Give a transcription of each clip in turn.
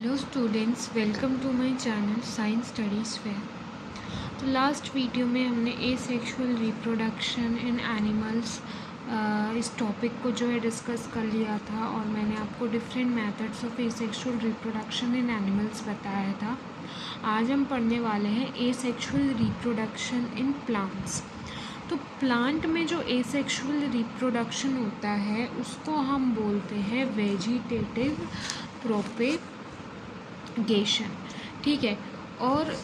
Hello students, welcome to my channel science studies fair. तो last video में हमने asexual reproduction in animals इस topic को जो है डिस्कस कर लिया था और मैंने आपको different methods of asexual reproduction in animals बताया था। आज हम पढ़ने वाले हैं एसेक्सुअल रिप्रोडक्शन इन प्लांट्स। तो प्लांट में जो एसेक्सुअल रिप्रोडक्शन होता है उसको हम बोलते हैं वेजिटेटिव प्रोपेगेशन, ठीक है। और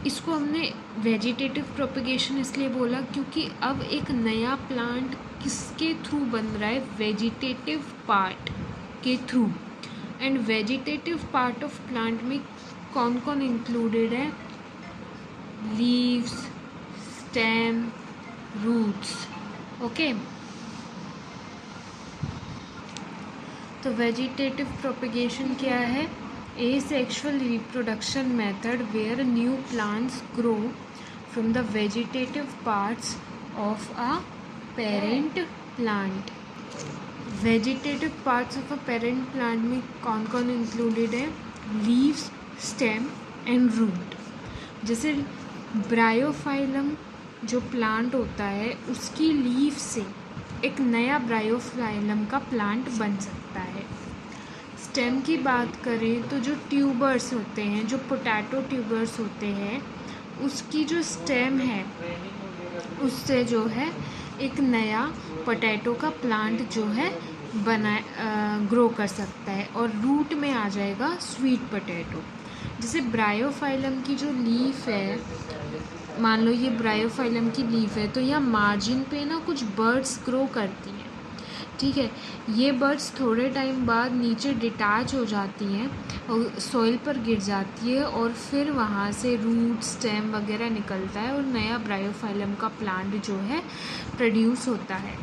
इसको हमने वेजिटेटिव प्रोपेगेशन इसलिए बोला क्योंकि अब एक नया प्लांट किसके थ्रू बन रहा है, वेजिटेटिव पार्ट के through. And vegetative part of plant में कौन कौन इंक्लूडेड है, लीव्स, स्टेम, रूट्स। ओके, तो वेजिटेटिव प्रोपेगेशन क्या है? Asexual reproduction method where new plants grow from the vegetative parts of a parent plant. Vegetative parts of a parent plant में कौन कौन included है? Leaves, stem and root। जैसे Bryophyllum जो plant होता है उसकी लीफ से एक नया ब्रायोफाइलम का प्लांट बन सकता है। स्टेम की बात करें तो जो ट्यूबर्स होते हैं, जो पोटैटो ट्यूबर्स होते हैं, उसकी जो स्टेम है उससे जो है एक नया पोटैटो का प्लांट जो है ग्रो कर सकता है। और रूट में आ जाएगा स्वीट पोटैटो। जैसे ब्रायोफाइलम की जो लीफ है, मान लो ये ब्रायोफाइलम की लीफ है, तो यहाँ मार्जिन पे ना कुछ बर्ड्स ग्रो करती हैं, ठीक है। ये बर्ड्स थोड़े टाइम बाद नीचे डिटैच हो जाती हैं और सॉइल पर गिर जाती है और फिर वहाँ से रूट, स्टेम वगैरह निकलता है और नया ब्रायोफाइलम का प्लांट जो है प्रोड्यूस होता है।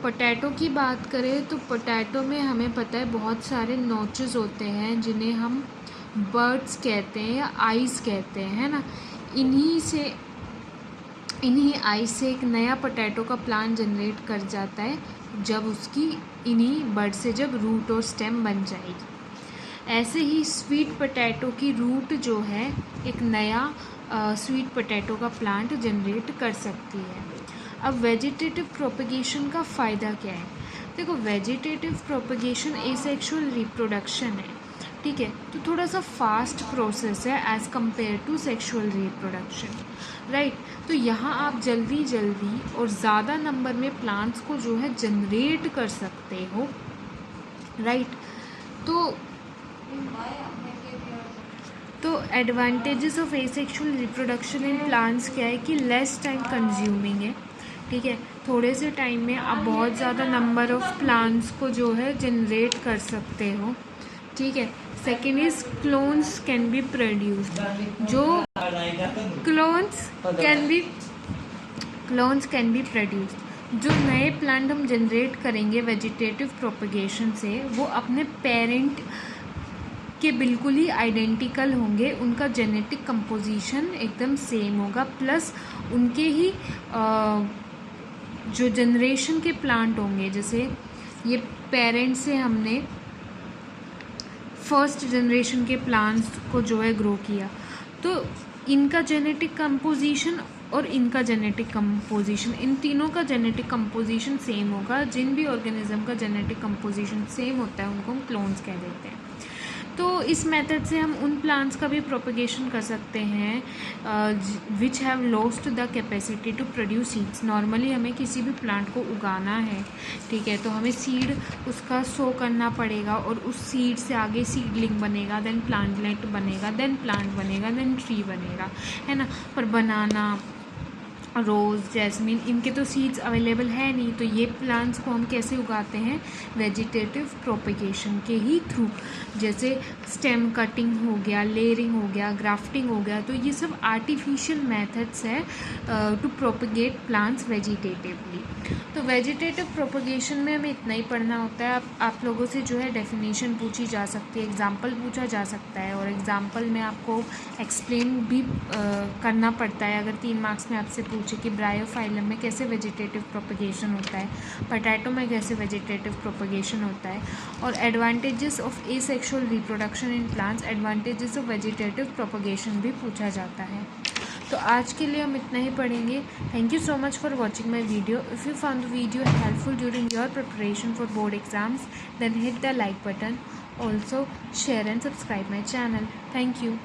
पोटैटो की बात करें तो पोटैटो में हमें पता है बहुत सारे नोचेस होते हैं जिन्हें हम बर्ड्स कहते हैं या आइज़ कहते हैं, है ना। इन्हीं आइज़ से एक नया पोटैटो का प्लांट जनरेट कर जाता है जब उसकी इन्हीं बर्ड से जब रूट और स्टेम बन जाएगी। ऐसे ही स्वीट पोटैटो की रूट जो है एक नया स्वीट पोटैटो का प्लांट जनरेट कर सकती है। अब वेजिटेटिव प्रोपेगेशन का फ़ायदा क्या है? देखो, वेजिटेटिव प्रोपेगेशन एसेक्सुअल रिप्रोडक्शन है, ठीक है। तो थोड़ा सा फास्ट प्रोसेस है as compare to sexual reproduction, right. तो यहाँ आप जल्दी और ज़्यादा नंबर में प्लांट्स को जो है जनरेट कर सकते हो, राइट। तो advantages of asexual reproduction in plants क्या है कि लेस टाइम कंज्यूमिंग है, ठीक है। थोड़े से टाइम में आप बहुत ज़्यादा नंबर ऑफ प्लांट्स को जो है जनरेट कर सकते हो, ठीक है। Second is clones can be produced. जो क्लोन्स कैन बी प्रोड्यूस्ड। जो नए प्लांट हम जनरेट करेंगे वेजिटेटिव प्रोपेगेशन से, वो अपने पेरेंट के बिल्कुल ही आइडेंटिकल होंगे, उनका जेनेटिक कंपोजिशन एकदम सेम होगा, प्लस उनके ही जो जनरेशन के प्लांट होंगे, जैसे ये पेरेंट से हमने फर्स्ट जनरेशन के प्लांट्स को जो है ग्रो किया, तो इनका जेनेटिक कंपोजिशन और इनका जेनेटिक कंपोजिशन, इन तीनों का जेनेटिक कंपोजिशन सेम होगा। जिन भी ऑर्गेनिज्म का जेनेटिक कंपोजिशन सेम होता है उनको हम क्लोन्स कह देते हैं। तो इस मेथड से हम उन प्लांट्स का भी प्रोपेगेशन कर सकते हैं which have lost the capacity to produce seeds. Normally हमें किसी भी प्लांट को उगाना है, ठीक है, तो हमें सीड उसका सो करना पड़ेगा और उस सीड से आगे सीडलिंग बनेगा, देन प्लांटलेट बनेगा, देन प्लांट बनेगा, देन ट्री बनेगा, है ना। पर बनाना, रोज़, जैस्मिन, इनके तो सीड्स अवेलेबल है नहीं, तो ये प्लांट्स को हम कैसे उगाते हैं? वेजिटेटिव प्रोपेगेशन के ही थ्रू। जैसे स्टेम कटिंग हो गया, लेयरिंग हो गया, ग्राफ्टिंग हो गया, तो ये सब आर्टिफिशियल मेथड्स है टू प्रोपेगेट प्लांट्स वेजिटेटिवली। तो वेजिटेटिव प्रोपेगेशन में हमें इतना ही पढ़ना होता है। आप लोगों से जो है डेफिनेशन पूछी जा सकती है, एग्जाम्पल पूछा जा सकता है, और एग्जाम्पल में आपको एक्सप्लेन भी करना पड़ता है। अगर 3 मार्क्स में आपसे पूछे कि ब्रायोफाइलम में कैसे वेजिटेटिव प्रोपेगेशन होता है, पोटैटो में कैसे वेजिटेटिव प्रोपेगेशन होता है, और advantages of asexual reproduction reproduction in plants, advantages of vegetative propagation भी पूछा जाता है। तो आज के लिए हम इतना ही पढ़ेंगे। Thank you so much for watching my video. If you found the video helpful during your preparation for board exams, then hit the like button. Also share and subscribe my channel. Thank you.